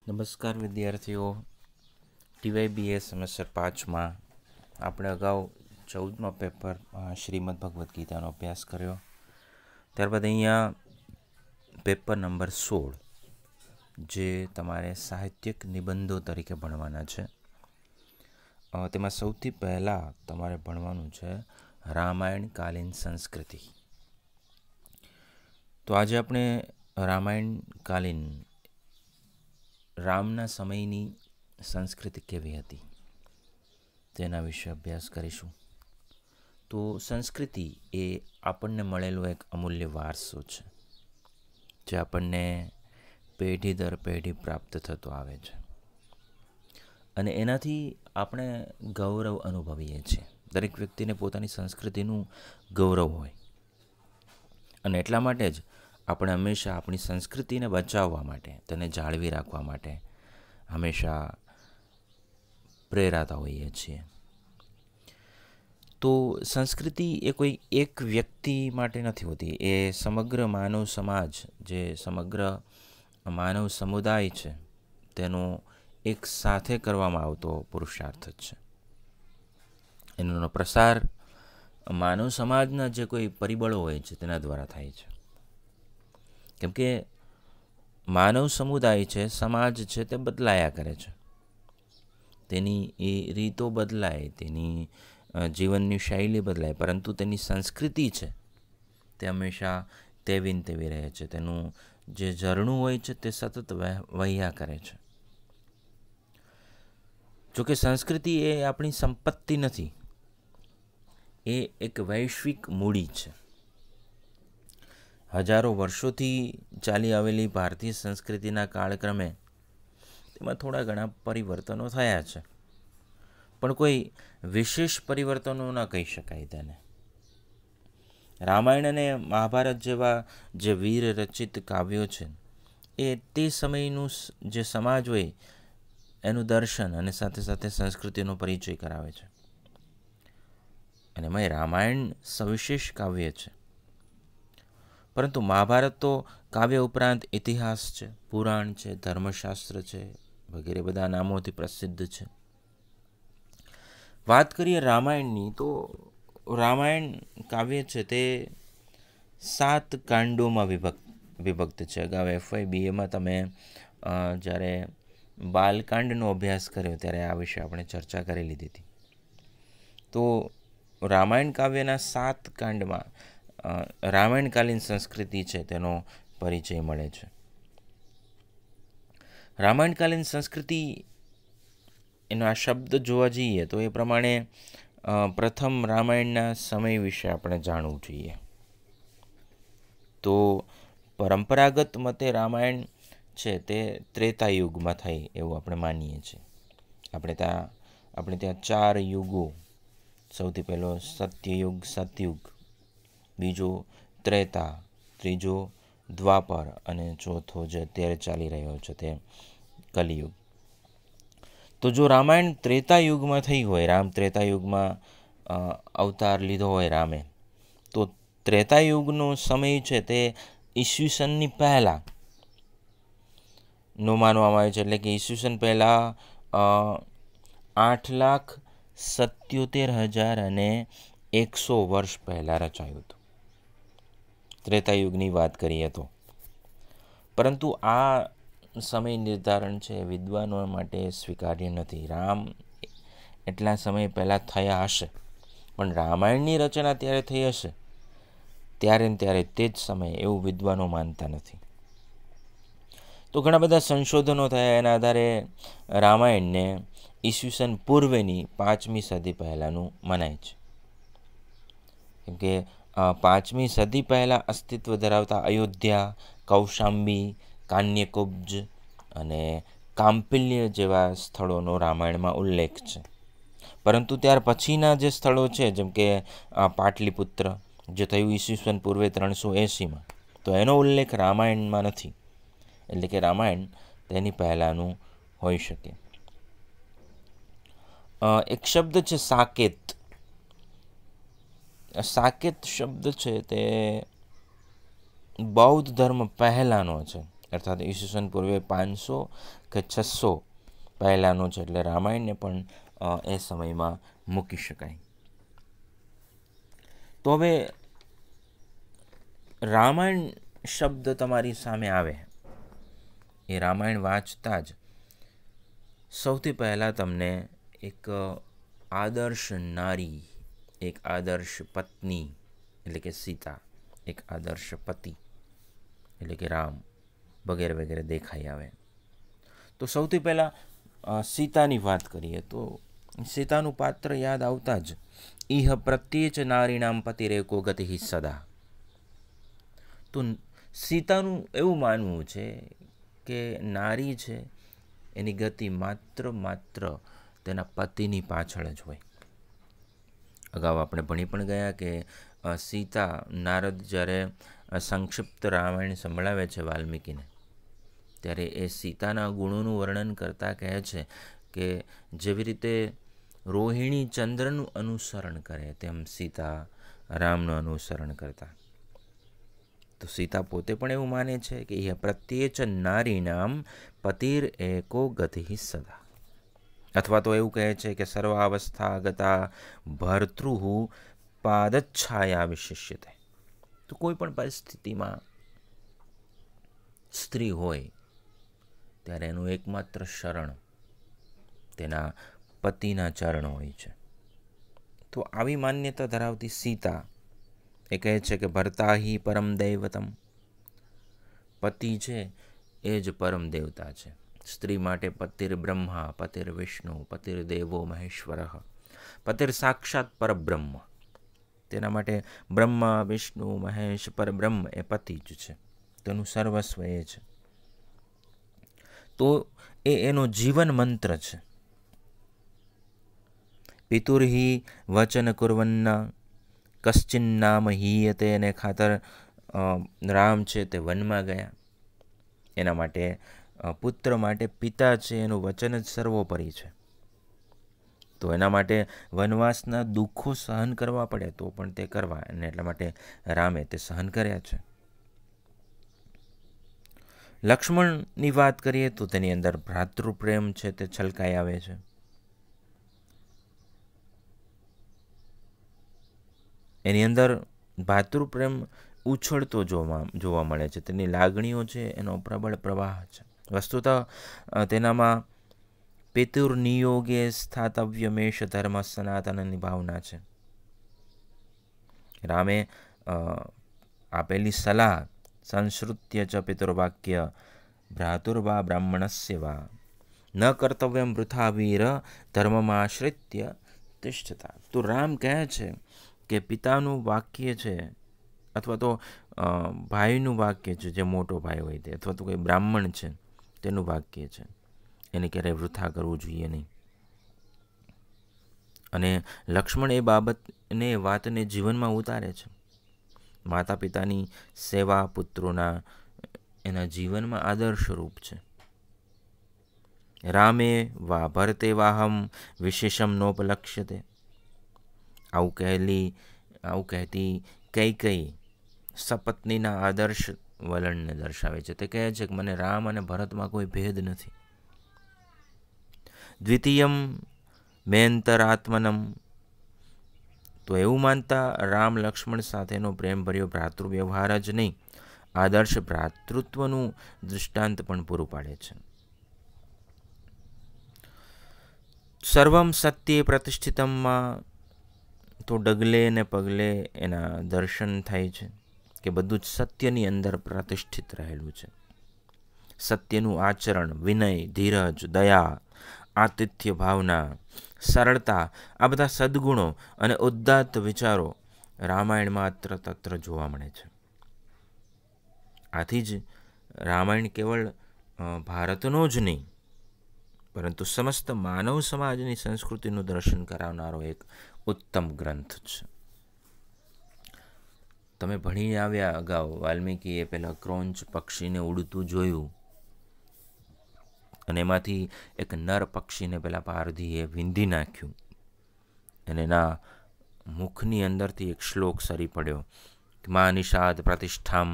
નમસ્કાર વિદ્યાર્થીઓ. TYBA semester 5માં આપણે અગાઉ 14મા પેપર શ્રીમદ ભગવદ્ ગીતાનો અભ્યાસ કર્યો. ત્યારબાદ અહીંયા પેપર નંબર 16 જે તમારે સાહિત્યિક નિબંધો તરીકે ભણવાના છે. તેમાં સૌથી પહેલાં તમારે ભણવાનું છે રામાયણકાલીન સંસ્કૃતિ. તો આજે આપણે રામાયણકાલીન રામના સમયની સંસ્કૃતિ કેવી હતી તેના વિશે અભ્યાસ કરીશું. તો સંસ્કૃતિ એ આપણને મળેલો એક અમૂલ્ય વારસો છે જે આપણને પેઢી દર પેઢી પ્રાપ્ત થતો આવે છે અને એનાથી આપણે ગૌરવ અનુભવીએ છીએ. દરેક વ્યક્તિને પોતાની સંસ્કૃતિનું ગૌરવ હોય અને એટલા માટે જ આપણે હંમેશા આપણી સંસ્કૃતિને બચાવવા માટે, તેને જાળવી રાખવા માટે હંમેશા પ્રેરાતા હોઈએ છીએ. તો સંસ્કૃતિ એ કોઈ એક વ્યક્તિ માટે નથી હોતી, એ સમગ્ર માનવ સમાજ, જે સમગ્ર માનવ સમુદાય છે તેનો એક સાથે કરવામાં આવતો પુરુષાર્થ જ છે. એનો પ્રસાર માનવ સમાજના જે કોઈ પરિબળો હોય છે તેના દ્વારા થાય છે. કેમ કે માનવ સમુદાય છે, સમાજ છે, તે બદલાયા કરે છે. તેની એ રીતો બદલાય, તેની જીવનની શૈલી બદલાય, પરંતુ તેની સંસ્કૃતિ છે તે હંમેશા તેવી ને તેવી રહે છે. તેનું જે ઝરણું હોય છે તે સતત વહ્યા કરે છે. જોકે સંસ્કૃતિ એ આપણી સંપત્તિ નથી, એ એક વૈશ્વિક મૂડી છે. હજારો વર્ષોથી ચાલી આવેલી ભારતીય સંસ્કૃતિના કાળક્રમે તેમાં થોડા ઘણા પરિવર્તનો થયા છે, પણ કોઈ વિશેષ પરિવર્તનો ન કહી શકાય તેને. રામાયણ અને મહાભારત જેવા જે વીર રચિત કાવ્યો છે એ તે સમયનું જે સમાજ હોય એનું દર્શન અને સાથે સાથે સંસ્કૃતિનો પરિચય કરાવે છે. અને એમાં રામાયણ સવિશેષ કાવ્ય છે, પરંતુ મહાભારત તો કાવ્ય ઉપરાંત ઇતિહાસ છે, પુરાણ છે, ધર્મશાસ્ત્ર છે વગેરે બધા નામોથી પ્રસિદ્ધ છે. વાત કરીએ રામાયણની, તો રામાયણ કાવ્ય છે તે 7 કાંડોમાં વિભક્ત છે. અગાઉ FYBAમાં તમે જ્યારે બાલકાંડનો અભ્યાસ કર્યો ત્યારે આ વિશે આપણે ચર્ચા કરી લીધી હતી. તો રામાયણ કાવ્યના 7 કાંડમાં રામાયણકાલીન સંસ્કૃતિ છે તેનો પરિચય મળે છે. રામાયણકાલીન સંસ્કૃતિ એનો આ શબ્દ જોવા જઈએ તો એ પ્રમાણે પ્રથમ રામાયણના સમય વિશે આપણે જાણવું જોઈએ. તો પરંપરાગત મતે રામાયણ છે તે ત્રેતાયુગમાં થઈ એવું આપણે માનીએ છીએ. આપણે ત્યાં 4 યુગો, સૌથી પહેલો સત્યયુગ, સતયુગ, બીજો ત્રેતા, ત્રીજો દ્વાપર અને ચોથો જે અત્યારે ચાલી રહ્યો છે તે કલિયુગ. તો જો રામાયણ ત્રેતાયુગમાં થઈ હોય, રામ ત્રેતાયુગમાં અવતાર લીધો હોય રામે, તો ત્રેતાયુગનો સમય છે તે ઈસવીસનની પહેલાં નો માનવામાં આવે છે. એટલે કે ઈસવીસન પહેલાં 8,77,100 વર્ષ પહેલાં રચાયું હતું, ત્રેતાયુગની વાત કરીએ તો. પરંતુ આ સમય નિર્ધારણ છે વિદ્વાનો માટે સ્વીકાર્ય નથી. રામ એટલા સમય પહેલાં થયા હશે, પણ રામાયણની રચના ત્યારે થઈ હશે ત્યારે ને ત્યારે તે જ સમયે, એવું વિદ્વાનો માનતા નથી. તો ઘણા બધા સંશોધનો થયા, એના આધારે રામાયણને ઈસવીસન પૂર્વેની 5મી સદી પહેલાંનું મનાય છે. કેમ કે 5મી સદી પહેલાં અસ્તિત્વ ધરાવતા અયોધ્યા, કૌશાંબી, કાન્યકુબ્જ અને કામ્પિલ્ય જેવા સ્થળોનો રામાયણમાં ઉલ્લેખ છે. પરંતુ ત્યાર પછીના જે સ્થળો છે, જેમ કે પાટલીપુત્ર જે થયું ઈસવીસન પૂર્વે 380માં, તો એનો ઉલ્લેખ રામાયણમાં નથી. એટલે કે રામાયણ તેની પહેલાંનું હોઈ શકે. એક શબ્દ છે સાકેત. સાકેત શબ્દ છે તે બૌદ્ધ ધર્મ પહેલાંનો છે. અર્થાત ઈસવીસન પૂર્વે 500 કે 600 પહેલાંનું છે, એટલે રામાયણને પણ એ સમયમાં મૂકી શકાય. તો હવે રામાયણ શબ્દ તમારી સામે આવે, એ રામાયણ વાંચતા જ સૌથી પહેલાં તમને એક આદર્શ નારી, એક આદર્શ પત્ની એટલે કે સીતા, એક આદર્શ પતિ એટલે કે રામ વગેરે વગેરે દેખાઈ આવે. તો સૌથી પહેલાં સીતાની વાત કરીએ તો સીતાનું પાત્ર યાદ આવતા જ ઇહ પ્રત્યેચ નારીણામ પતિરેકો ગતિ સદા. તો સીતાનું એવું માનવું છે કે નારી છે એની ગતિ માત્ર તેના પતિની પાછળ જ હોય. અગાઉ આપણે ભણી પણ ગયા કે સીતા, નારદ જ્યારે સંક્ષિપ્ત રામાયણ સંભળાવે છે વાલ્મીકીને, ત્યારે એ સીતાના ગુણોનું વર્ણન કરતાં કહે છે કે જેવી રીતે રોહિણી ચંદ્રનું અનુસરણ કરે તેમ સીતા રામનું અનુસરણ કરતા. તો સીતા પોતે પણ એવું માને છે કે એ પ્રત્યેચ નારીનામ પતિર એકો ગતિ સદા, અથવા તો એવું કહે છે કે સર્વાવસ્થા ગતા ભર્તૃ પાદચ્છાયા વિશિષ્યતે. તો કોઈ પણ પરિસ્થિતિમાં સ્ત્રી હોય ત્યારે એનું એકમાત્ર શરણ તેના પતિના ચરણ હોય છે. તો આવી માન્યતા ધરાવતી સીતા એ કહે છે કે ભર્તા હિ પરમ દૈવતમ, પતિ છે એ જ પરમ દેવતા છે. સ્ત્રી માટે પતિર બ્રહ્મા, પતિર વિષ્ણુ, પતિર દેવો મહેશ્વર, પતિર સાક્ષાત પરબ્રહ્મ. તેના માટે બ્રહ્મા, વિષ્ણુ, મહેશ, પરબ્રહ્મ એ પતિ જ છે, તેનું સર્વસ્વ એ છે. તો એ એનો જીવન મંત્ર છે. પિતુર્હિ વચન કુર્વન્ના કશ્ચિન નામ હીયતે, એને ખાતર રામ છે તે વનમાં ગયા. એના માટે પુત્ર માટે પિતા છે એનું વચન જ સર્વોપરી છે. તો એના માટે વનવાસના દુઃખો સહન કરવા પડે તો પણ તે કરવા, અને એટલા માટે રામે તે સહન કર્યા છે. લક્ષ્મણની વાત કરીએ તો તેની અંદર ભ્રાતૃપ્રેમ છે તે છલકાઈ આવે છે. એની અંદર ભાતૃપ્રેમ ઉછળતો જોવા મળે છે. તેની લાગણીઓ છે એનો પ્રબળ પ્રવાહ છે. વસ્તુતઃ તેનામાં પિતુર્નિયોગે સ્થાતવ્યમેશ ધર્મ સનાતનની ભાવના છે. રામે આપેલી સલાહ સંશ્રુત્ય ચ પિતુર્વાક્ય ભ્રાતુર્વા બ્રાહ્મણસ્ય વા ન કર્તવ્યમ વૃથા વીર ધર્મમાશ્રિત્ય તિષ્ઠતા. તો રામ કહે છે કે પિતાનું વાક્ય છે અથવા તો ભાઈનું વાક્ય છે, જે મોટો ભાઈ હોય તે, અથવા તો કોઈ બ્રાહ્મણ છે તેનું વાક્ય છે, એને ક્યારેય વૃથા કરવું જોઈએ નહીં. અને લક્ષ્મણ એ બાબતને, વાતને જીવનમાં ઉતારે છે. માતા પિતાની સેવા પુત્રોના એના જીવનમાં આદર્શરૂપ છે. રામે વા ભરતે વાહમ વિશેષમ નોપલક્ષ્યતે. આવું કહેતી કઈ સપત્નીના આદર્શ વલણને દર્શાવે છે. તે કહે છે કે મને રામ અને ભરતમાં કોઈ ભેદ નથી. દ્વિતીયમ મેંતરાત્મનમ. તો એવું માનતા રામ લક્ષ્મણ સાથેનો પ્રેમભર્યો ભ્રાતૃ વ્યવહાર જ નહીં, આદર્શ ભ્રાતૃત્વનું દૃષ્ટાંત પણ પૂરું પાડે છે. સર્વમ સત્યે પ્રતિષ્ઠિતમમાં તો ડગલે ને પગલે એના દર્શન થાય છે કે બધું જ સત્યની અંદર પ્રતિષ્ઠિત રહેલું છે. સત્યનું આચરણ, વિનય, ધીરજ, દયા, આતિથ્ય ભાવના, સરળતા, આ બધા સદ્ગુણો અને ઉદ્દાત્ત વિચારો રામાયણમાં તત્ર જોવા મળે છે. આથી જ રામાયણ કેવળ ભારતનો જ નહીં પરંતુ સમસ્ત માનવ સમાજની સંસ્કૃતિનું દર્શન કરાવનારો એક ઉત્તમ ગ્રંથ છે. તમે ભણી આવ્યા અગાઉ, વાલ્મીકીએ પેલા ક્રોંચ પક્ષીને ઉડતું જોયું અને એમાંથી એક નર પક્ષીને પેલા પારધીએ વીંધી નાખ્યું અને એના મુખની અંદરથી એક શ્લોક સરી પડ્યો, મા નિષાદ પ્રતિષ્ઠામ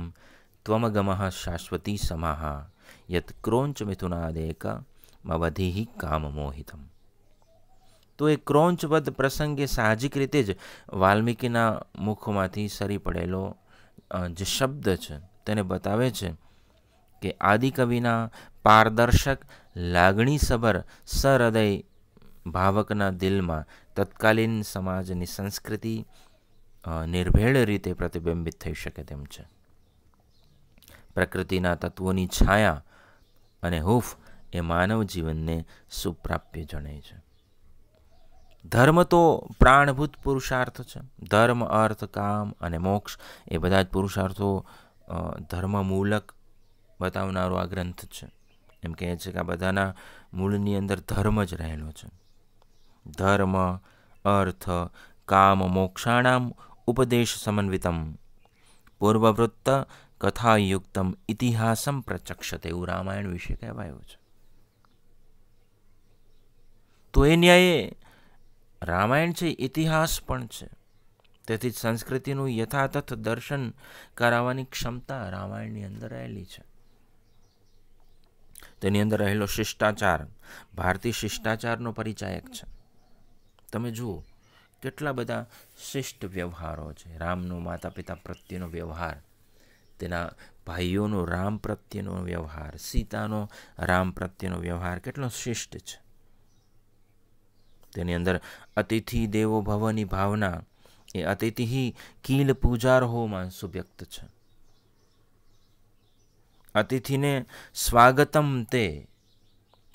ત્વમગમઃ શાશ્વતી સમાહા યત ક્રોંચ મિથુનાદેક મવધિ કામ મોહિતમ. તો એ ક્રોંચવધ પ્રસંગે સાહજિક રીતે જ વાલ્મીકીના મુખમાંથી સરી પડેલો જે શબ્દ છે તેને બતાવે છે કે આદિકવિના પારદર્શક લાગણીસભર સહૃદય ભાવકના દિલમાં તત્કાલીન સમાજની સંસ્કૃતિ નિર્ભેળ રીતે પ્રતિબિંબિત થઈ શકે તેમ છે. પ્રકૃતિના તત્વોની છાયા અને હૂંફ એ માનવ જીવનને સુપ્રાપ્ય જણાય છે. ધર્મ તો પ્રાણભૂત પુરુષાર્થ છે. ધર્મ, અર્થ, કામ અને મોક્ષ એ બધા જ પુરુષાર્થો ધર્મમૂલક બતાવનારો આ ગ્રંથ છે. એમ કહે છે કે આ બધાના મૂળની અંદર ધર્મ જ રહેલો છે. ધર્મ, અર્થ, કામ, મોક્ષાણામ ઉપદેશ સમન્વિતમ પૂર્વવૃત્ત કથાયુક્તમ ઇતિહાસમ પ્રચક્ષતે, એવું રામાયણ વિશે કહેવાયું છે. તો એ ન્યાયે રામાયણ છે ઇતિહાસ પણ છે. તેથી જ સંસ્કૃતિનું યથાતથ દર્શન કરાવવાની ક્ષમતા રામાયણની અંદર રહેલી છે. તેની અંદર રહેલો શિષ્ટાચાર ભારતીય શિષ્ટાચારનો પરિચાયક છે. તમે જુઓ કેટલા બધા શિષ્ટ વ્યવહારો છે. રામનો માતા પિતા પ્રત્યેનો વ્યવહાર, તેના ભાઈઓનો રામ પ્રત્યેનો વ્યવહાર, સીતાનો રામ પ્રત્યેનો વ્યવહાર કેટલો શિષ્ટ છે. તેની અંદર અતિથિ દેવો ભવની ભાવના એ અતિથિ કીલ પૂજાર્હોમાં સુવ્યક્ત છે. અતિથિને સ્વાગતમ તે,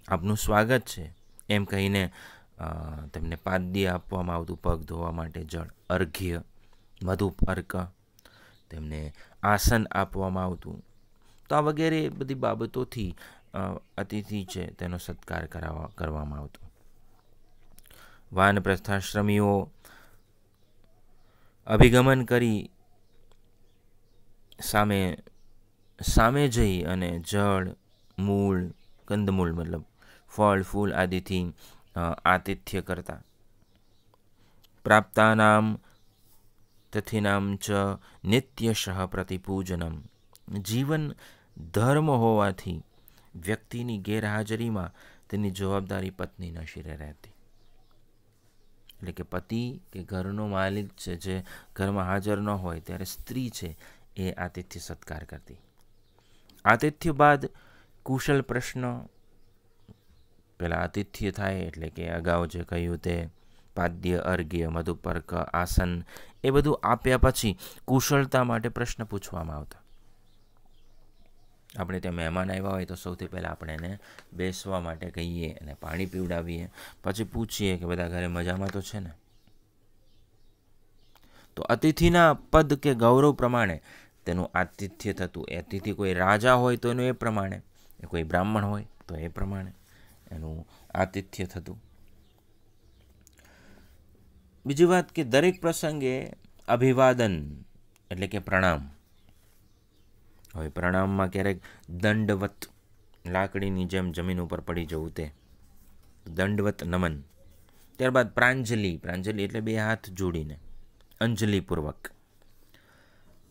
આપનું સ્વાગત છે એમ કહીને તેમને પાદ્ય આપવામાં આવતું, પગ ધોવા માટે જળ, અર્ઘ્ય, મધુપ અર્ક, તેમને આસન આપવામાં આવતું. તો આ વગેરે બધી બાબતોથી અતિથિ છે તેનો સત્કાર કરવામાં આવતો. વાનપ્રસ્થાશ્રમીઓ અભિગમન કરી સામે જઈ અને જળ, મૂળ, કંદમૂળ મતલબ ફળ ફૂલ આદિથી આતિથ્ય કરતા. પ્રાપ્તાનામ તથિનામ ચ નિત્યશઃ પ્રતિપૂજનમ. જીવન ધર્મ હોવાથી વ્યક્તિની ગેરહાજરીમાં તેની જવાબદારી પત્નીના શિરે રહેતી. એટલે કે પતિ કે ઘરનો માલિક છે જે ઘરમાં હાજર ન હોય ત્યારે સ્ત્રી છે એ આતિથ્ય સત્કાર કરતી. આતિથ્ય બાદ કુશલ પ્રશ્ન, પહેલાં આતિથ્ય થાય એટલે કે અગાઉ જે કહ્યું તે પાદ્ય, અર્ઘ્ય, મધુપર્ક, આસન એ બધું આપ્યા પછી કુશળતા માટે પ્રશ્ન પૂછવામાં આવતા. આપણે ત્યાં મહેમાન આવ્યા હોય તો સૌથી પહેલાં આપણે એને બેસવા માટે કહીએ અને પાણી પીવડાવીએ, પછી પૂછીએ કે બધા ઘરે મજામાં તો છે ને. તો અતિથિના પદ કે ગૌરવ પ્રમાણે તેનું આતિથ્ય થતું. એ અતિથિ કોઈ રાજા હોય તો એનું એ પ્રમાણે, કોઈ બ્રાહ્મણ હોય તો એ પ્રમાણે એનું આતિથ્ય થતું. બીજી વાત કે દરેક પ્રસંગે અભિવાદન એટલે કે પ્રણામ. હવે પ્રણામમાં ક્યારેક દંડવત, લાકડીની જેમ જમીન ઉપર પડી જવું, તે દંડવત નમન. ત્યારબાદ પ્રાંજલિ. પ્રાંજલિ એટલે બે હાથ જોડીને અંજલિપૂર્વક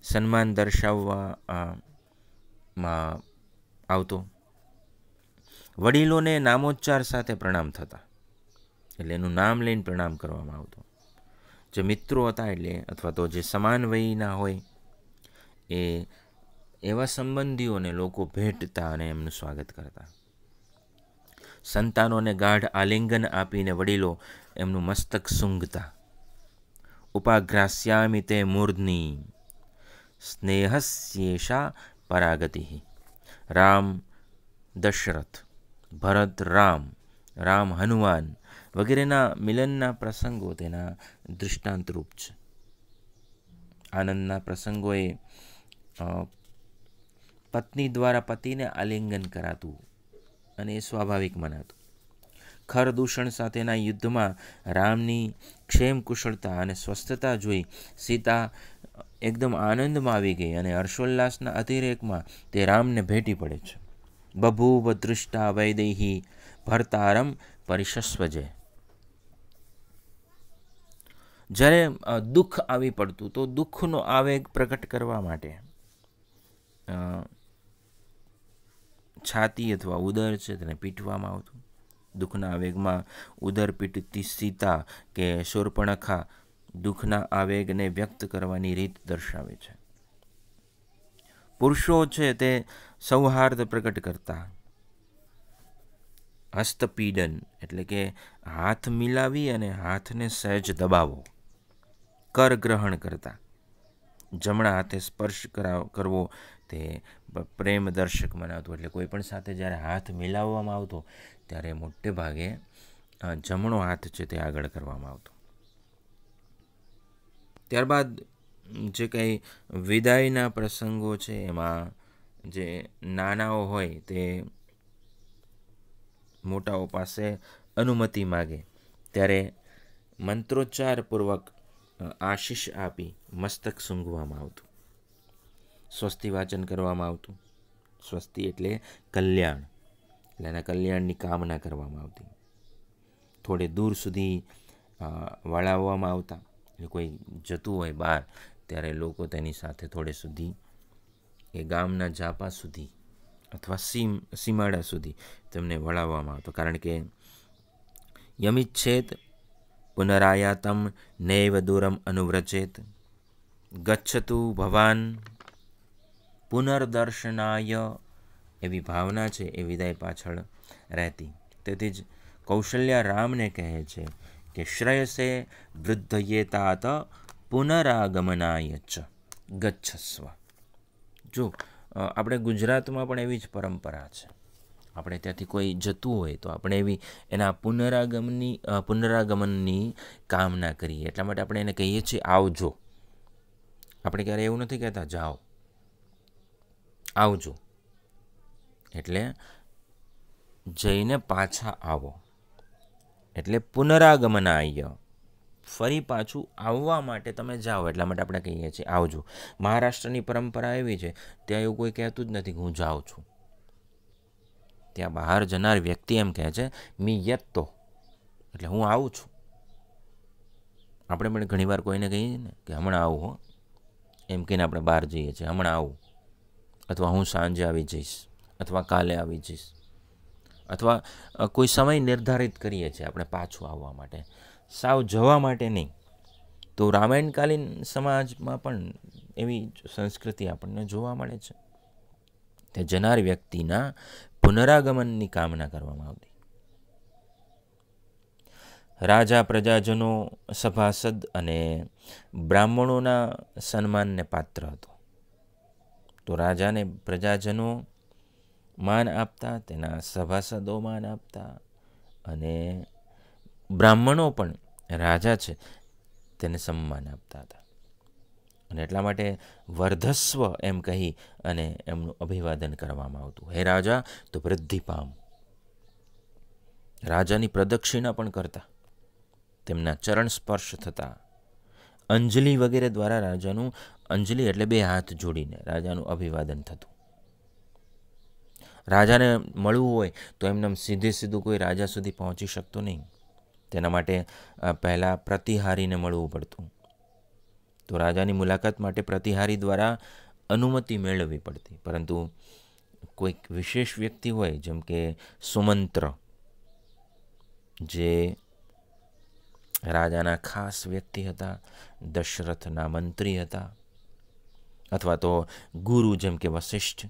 સન્માન દર્શાવવામાં આવતો. વડીલોને નામોચ્ચાર સાથે પ્રણામ થતા, એટલે એનું નામ લઈને પ્રણામ કરવામાં આવતો. જે મિત્રો હતા એટલે અથવા તો જે સમાન વયના હોય એ એવા સંબંધીઓને લોકો ભેટતા અને એમનું સ્વાગત કરતા. સંતાનોને ગાઢ આલિંગન આપીને વડીલો એમનું મસ્તક સૂંઘતા. ઉપાઘ્રાસ્યામિ તે મૂર્ધની સ્નેહસ્યેષા પરાગતિ. રામ દશરથ, ભરત રામ, રામ હનુમાન વગેરેના મિલનના પ્રસંગો તેના દૃષ્ટાંતરૂપ છે. આનંદના પ્રસંગોએ પત્ની દ્વારા પતિને આલિંગન કરાતું અને એ સ્વાભાવિક મનાતું. ખરદૂષણ સાથેના યુદ્ધમાં રામની ક્ષેમ કુશળતા અને સ્વસ્થતા જોઈ સીતા એકદમ આનંદમાં આવી ગઈ અને હર્ષોલ્લાસના અતિરેકમાં તે રામને ભેટી પડે છે. બભૂવ દૃષ્ટા વૈદેહી ભર્તારમ પરિશસ્વજે. જ્યારે દુઃખ આવી પડતું તો દુઃખનો આવેગ પ્રકટ કરવા માટે છાતી અથવા ઉદર છે તેને પીટવામાં આવતું. દુઃખના આવેગમાં ઉદર પીટતી સીતા કે શૂર્પણખા દુઃખના આવેગને વ્યક્ત કરવાની રીત દર્શાવે છે. પુરુષો છે તે સૌહાર્દ પ્રગટ કરતા, હસ્તપીડન એટલે કે હાથ મિલાવી અને હાથને સહેજ દબાવો, કર ગ્રહણ કરતા, જમણા હાથે સ્પર્શ કરવો તે પ્રેમ દર્શક મનાવતું. એટલે કોઈ પણ સાથે જ્યારે હાથ મિલાવવામાં આવતો ત્યારે મોટે ભાગે જમણો હાથ છે તે આગળ કરવામાં આવતો. ત્યારબાદ જે કંઈ વિદાયના પ્રસંગો છે એમાં જે નાનાઓ હોય તે મોટાઓ પાસે અનુમતિ માગે ત્યારે મંત્રોચ્ચારપૂર્વક આશીષ આપી મસ્તક સૂંઘવામાં આવતું. સ્વસ્તિ વાચન કરવામાં આવતું. સ્વસ્તિ એટલે કલ્યાણ, એટલે એના કલ્યાણની કામના કરવામાં આવતી. થોડે દૂર સુધી વળાવવામાં આવતા. એટલે કોઈ જતું હોય બહાર ત્યારે લોકો તેની સાથે થોડે સુધી એ ગામના ઝાપા સુધી અથવા સીમાડા સુધી તેમને વળાવવામાં આવતો. કારણ કે યમિચ્છેત પુનરાયાતમ નૈવ દૂરમ અનુવ્રચેત ગચ્છતુ ભવાન પુનર્દર્શનાય એવી ભાવના છે એ વિદાય પાછળ રહેતી. તેથી જ કૌશલ્યા રામને કહે છે કે શ્રેયસે વૃદ્ધયેતાત પુનરાગમનાય ચ ગચ્છસ્વ. જો આપણે ગુજરાતમાં પણ એવી જ પરંપરા છે. આપણે ત્યાંથી કોઈ જતું હોય તો આપણે એવી એના પુનરાગમનની કામના કરીએ. એટલા માટે આપણે એને કહીએ છીએ આવજો. આપણે ક્યારે એવું નથી કહેતા જાઓ, આવજો એટલે જઈને પાછા આવો, એટલે પુનરાગમનાય, ફરી પાછું આવવા માટે તમે જાઓ. એટલા માટે આપણે કહીએ છીએ આવજો. મહારાષ્ટ્રની પરંપરા એવી છે, ત્યાં એવું કોઈ કહેતું જ નથી કે હું જાઉં છું. ત્યાં બહાર જનાર વ્યક્તિ એમ કહે છે મી યત્તો, એટલે હું આવું છું. આપણે પણ ઘણીવાર કોઈને કહીએ ને કે હમણાં આવું હો, એમ કહીને આપણે બહાર જઈએ છીએ, હમણાં આવું, અથવા હું સાંજે આવી જઈશ, અથવા કાલે આવી જઈશ, અથવા કોઈ સમય નિર્ધારિત કરીએ છીએ આપણે પાછું આવવા માટે, સાવ જવા માટે નહીં. તો રામાયણકાલીન સમાજમાં પણ એવી સંસ્કૃતિ આપણને જોવા મળે છે. તે જનાર વ્યક્તિના પુનરાગમનની કામના કરવામાં આવતી. રાજા પ્રજાજનો, સભાસદ અને બ્રાહ્મણોના સન્માનને પાત્ર હતો. તો રાજાને પ્રજાજનો માન આપતા, તેના સભાસદો માન આપતા, અને બ્રાહ્મણો પણ રાજા છે તેને સન્માન આપતા હતા. અને એટલા માટે વર્ધસ્વ એમ કહી અને એમનું અભિવાદન કરવામાં આવતું. હે રાજા, તો વૃદ્ધિ પામ. રાજાની પ્રદક્ષિણા પણ કરતા, તેમના ચરણ સ્પર્શ થતા, અંજલિ વગેરે દ્વારા રાજાનું, અંજલિ એટલે બે હાથ જોડીને રાજાનું અભિવાદન થતું. રાજાને મળવું હોય તો એમને સીધું કોઈ રાજા સુધી પહોંચી શકતો નહીં. તેના માટે પહેલાં પ્રતિહારીને મળવું પડતું. તો રાજાની મુલાકાત માટે પ્રતિહારી દ્વારા અનુમતિ મેળવવી પડતી. પરંતુ કોઈક વિશેષ વ્યક્તિ હોય, જેમ કે સુમંત્ર, જે રાજાના ખાસ વ્યક્તિ હતા, દશરથના મંત્રી હતા, અથવા તો ગુરુ જેમ કે વશિષ્ઠ,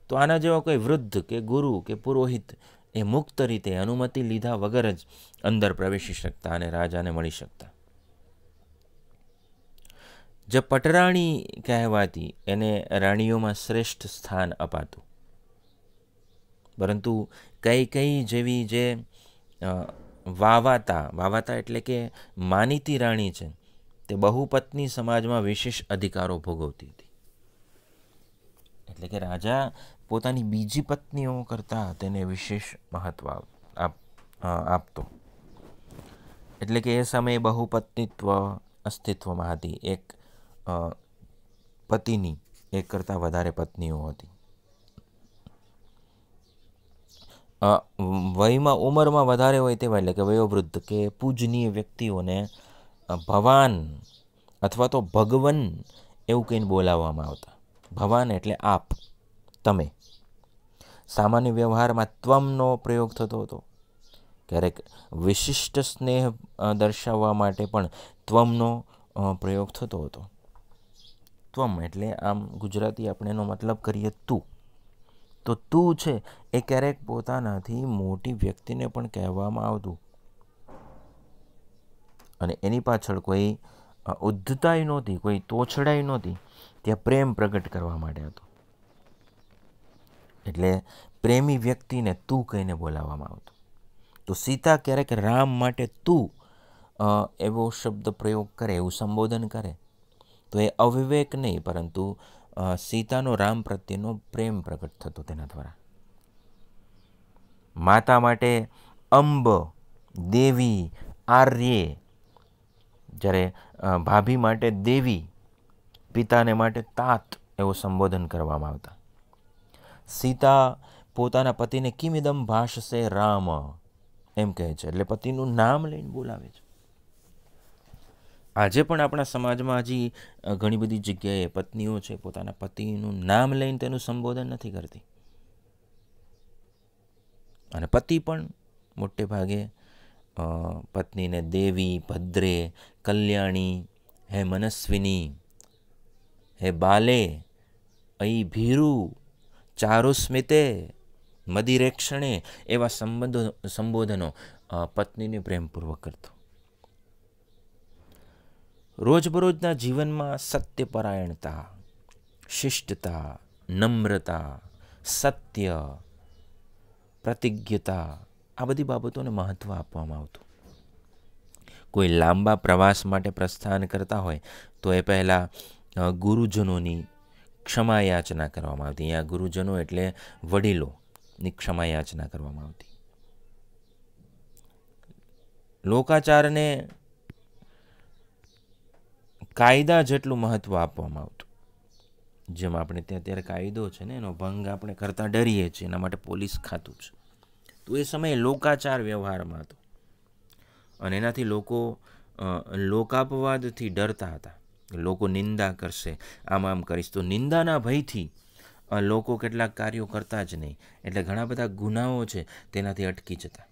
તો આના જેવા કોઈ વૃદ્ધ કે ગુરુ કે પુરોહિત એ મુક્ત રીતે અનુમતિ લીધા વગર જ અંદર પ્રવેશી શકતા અને રાજાને મળી શકતા. જે પટરાણી કહેવાતી એને રાણીઓમાં શ્રેષ્ઠ સ્થાન અપાતું. પરંતુ કઈ જેવી જે વાવાતા એટલે કે માનીતી રાણી છે, તે બહુપત્ની સમાજમાં વિશેષ અધિકારો ભોગવતી હતી. એટલે કે રાજા પોતાની બીજી પત્નીઓ કરતાં તેને વિશેષ મહત્વ આપતો. એટલે કે એ સમયે બહુપત્નીત્વ અસ્તિત્વમાં હતી. એક પતિની એક કરતાં વધારે પત્નીઓ હતી. વયમાં, ઉંમરમાં વધારે હોય તેવા, એટલે કે વયોવૃદ્ધ કે પૂજનીય વ્યક્તિઓને ભવાન અથવા તો ભગવન એવું કહીને બોલાવવામાં આવતા. ભવાન એટલે આપ, તમે. સામાન્ય વ્યવહારમાં ત્વમનો પ્રયોગ થતો હતો. ક્યારેક વિશિષ્ટ સ્નેહ દર્શાવવા માટે પણ ત્વમનો પ્રયોગ થતો હતો. ત્વમ એટલે આમ ગુજરાતી આપણે એનો મતલબ કરીએ તું, તો તું છે એ ક્યારેક પોતાનાથી મોટી વ્યક્તિને પણ કહેવામાં આવતું, અને એની પાછળ કોઈ ઉદ્ધતાઈ નહોતી, કોઈ તોછડાઈ નહોતી, ત્યાં પ્રેમ પ્રગટ કરવા માટે હતો. એટલે પ્રેમી વ્યક્તિને તું કહીને બોલાવવામાં આવતું. તો સીતા ક્યારેક રામ માટે તું એવો શબ્દ પ્રયોગ કરે, એવું સંબોધન કરે, તો એ અવિવેક નહીં, પરંતુ સીતાનો રામ પ્રત્યેનો પ્રેમ પ્રગટ થતો તેના દ્વારા. માતા માટે અંબ, દેવી, આર્યે, જ્યારે ભાભી માટે દેવી, પિતાને માટે તાત એવો સંબોધન કરવામાં આવતા. સીતા પોતાના પતિને કિમિદમ ભાષસે રામ એમ કહે છે, એટલે પતિનું નામ લઈને બોલાવે છે. આજે પણ આપણા સમાજમાં હજી ઘણી બધી જગ્યાએ પત્નીઓ છે પોતાના પતિનું નામ લઈને તેનું સંબોધન નથી કરતી, અને પતિ પણ મોટે ભાગે પત્નીને દેવી, ભદ્રે, કલ્યાણી, હે મનસ્વિની, હે બાલે, અઈ ભીરુ, ચારુસ્મિતે, મદિરેક્ષણે એવા સંબોધનો પત્નીને પ્રેમપૂર્વક કરતો. રોજબરોજના જીવનમાં સત્યપરાયણતા, શિષ્ટતા, નમ્રતા, સત્ય, પ્રતિજ્ઞતા, આ બધી બાબતોને મહત્ત્વ આપવામાં આવતું. કોઈ લાંબા પ્રવાસ માટે પ્રસ્થાન કરતા હોય તો એ પહેલાં ગુરુજનોની ક્ષમા યાચના કરવામાં આવતી. અહીંયા ગુરુજનો એટલે વડીલોની ક્ષમા યાચના કરવામાં આવતી. લોકાચારને કાયદા જેટલું મહત્ત્વ આપવામાં આવતું. જેમ આપણે ત્યાં અત્યારે કાયદો છે ને, એનો ભંગ આપણે કરતાં ડરીએ છીએ, એના માટે પોલીસ ખાતું છે. તો એ સમયે લોકાચાર વ્યવહારમાં હતો, અને એનાથી લોકો લોકાપવાદથી ડરતા હતા. લોકો નિંદા કરશે, આમ કરીશ, તો નિંદાના ભયથી લોકો કેટલાક કાર્યો કરતા જ નહીં, એટલે ઘણા બધા ગુનાઓ છે તેનાથી અટકી જતા.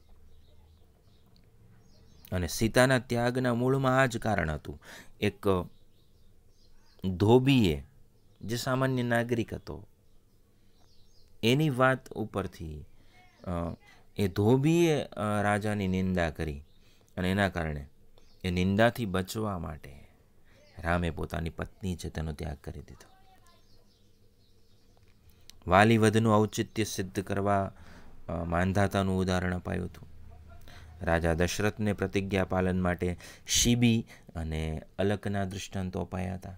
અને સીતાના ત્યાગના મૂળમાં આ જ કારણ હતું. એક ધોબીએ, જે સામાન્ય નાગરિક હતો, એની વાત ઉપરથી એ ધોબીએ રાજાની નિંદા કરી, અને એના કારણે એ નિંદાથી બચવા માટે રામે પોતાની પત્ની છે તેનો ત્યાગ કરી દીધો. વાલી વધનું ઔચિત્ય સિદ્ધ કરવા માંધાતાનું ઉદાહરણ અપાયું હતું. રાજા દશરથને પ્રતિજ્ઞા પાલન માટે શિબી અને અલકના દૃષ્ટાંતો અપાયા હતા.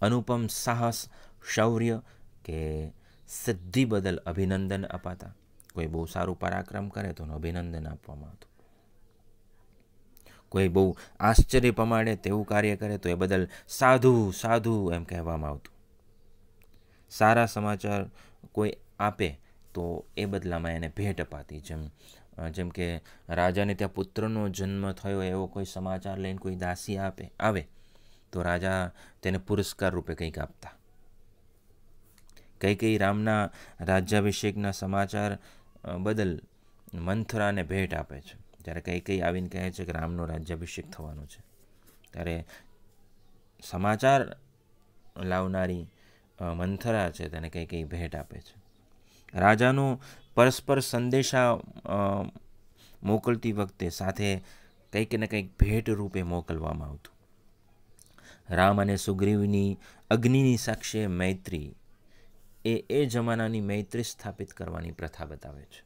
અનુપમ સાહસ, શૌર્ય કે સિદ્ધિ બદલ અભિનંદન અપાતા. કોઈ બહુ સારું પરાક્રમ કરે તો અભિનંદન આપવામાં આવતું. કોઈ બહુ આશ્ચર્ય પમાડે તેવું કાર્ય કરે તો એ બદલ સાધુ સાધુ એમ કહેવામાં આવતું. સારા સમાચાર કોઈ આપે તો એ બદલામાં એને ભેટ અપાતી. જેમ કે રાજાને ત્યાં પુત્રનો જન્મ થયો એવો કોઈ સમાચાર લઈને કોઈ દાસી આવે તો રાજા તેને પુરસ્કાર રૂપે કંઈક આપતા. કઈ રામના રાજ્યાભિષેકના સમાચાર બદલ મંથરાને ભેટ આપે છે. જ્યારે કઈ આવીને કહે છે કે રામનો રાજ્યાભિષેક થવાનો છે, ત્યારે સમાચાર લાવનારી મંથરા છે તેને કઈ ભેટ આપે છે. રાજાનો પરસ્પર સંદેશા મોકલતી વખતે સાથે કંઈક ને કંઈક ભેટ રૂપે મોકલવામાં આવતું. રામ અને સુગ્રીવની અગ્નિની સાક્ષીએ મૈત્રી એ જમાનાની મૈત્રી સ્થાપિત કરવાની પ્રથા બતાવે છે.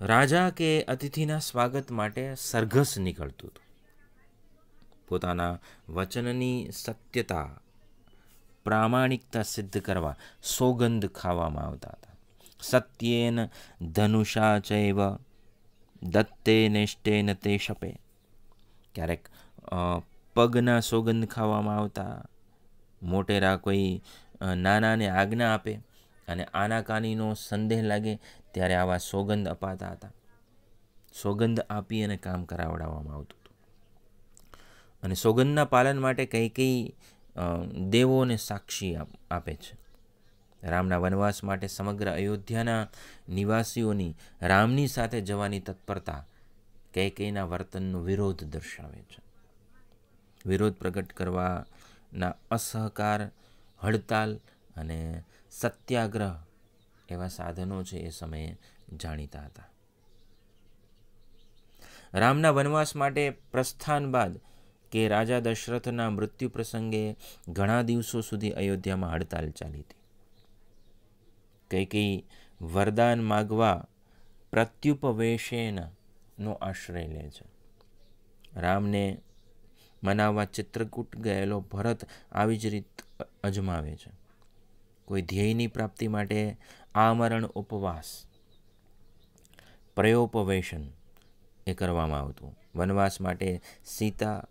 રાજા કે અતિથિના સ્વાગત માટે સરઘસ નીકળતું હતું. પોતાના વચનની સત્યતા, પ્રામાણિકતા સિદ્ધ કરવા સોગંદ ખાવામાં આવતા હતા. સત્યેન ધનુષા ચૈવ દત્તે નેષ્ટેન તે શપે. ક્યારેક પગના સોગંદ ખાવામાં આવતા. મોટેરા કોઈ નાનાને આજ્ઞા આપે અને આનાકાનીનો સંદેહ લાગે ત્યારે આવા સોગંદ અપાતા હતા. સોગંદ આપી અને કામ કરાવડાવવામાં આવતું હતું. અને સોગંદના પાલન માટે કઈ દેવોને સાક્ષી આપે છે. રામના વનવાસ માટે સમગ્ર અયોધ્યાના નિવાસીઓની રામની સાથે જવાની તત્પરતા કૈકેયીના વર્તનનો વિરોધ દર્શાવે છે. વિરોધ પ્રગટ કરવાના અસહકાર, હડતાલ અને સત્યાગ્રહ એવા સાધનો છે એ સમયે જાણીતા હતા. રામના વનવાસ માટે પ્રસ્થાન બાદ કે રાજા દશરથના મૃત્યુ પ્રસંગે ઘણા દિવસો સુધી અયોધ્યામાં હડતાલ ચાલી હતી. કૈકેયી વરદાન માગવા પ્રત્યુપવેશેનનો આશ્રય લે છે. રામને મનાવવા ચિત્રકૂટ ગયેલો ભરત આવી જ રીત અજમાવે છે. કોઈ ધ્યેયની પ્રાપ્તિ માટે આમરણ ઉપવાસ, પ્રયોપવેશન એ કરવામાં આવતું. વનવાસ માટે સીતા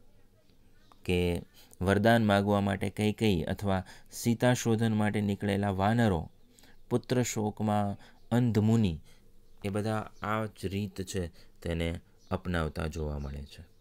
કે વરદાન માગવા માટે કૈકેયી અથવા સીતા શોધન માટે નીકળેલા વાનરો, પુત્ર શોકમાં અંધમુનિ એ બધા આ જ રીત છે તેને અપનાવતા જોવા મળે છે.